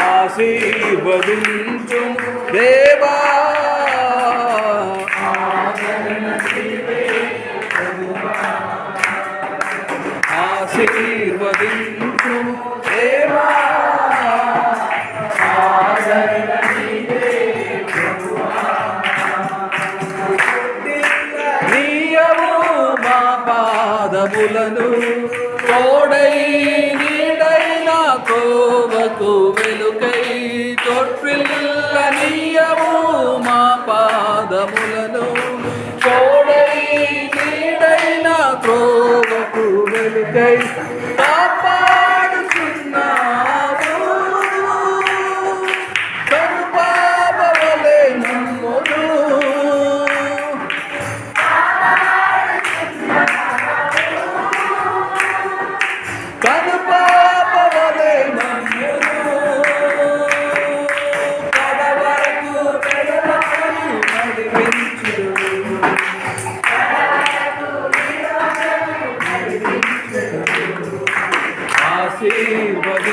ఆశీర్వదించు దేవా ఆశీర్వదించు దేవా నీయము మా పాదములను తోడై నీడైన కోవకు వెలుకై తొట్టిల్ల నీయము మా పాదములను తోడై నీడైన కోవకు వెలుకై కాపాడుతున్నావు కనుపాపవలే నమ్మును కనుపాపవలే నమ్మును కడవరకు కడవరకు నడిపించును ఆశీర్వదించు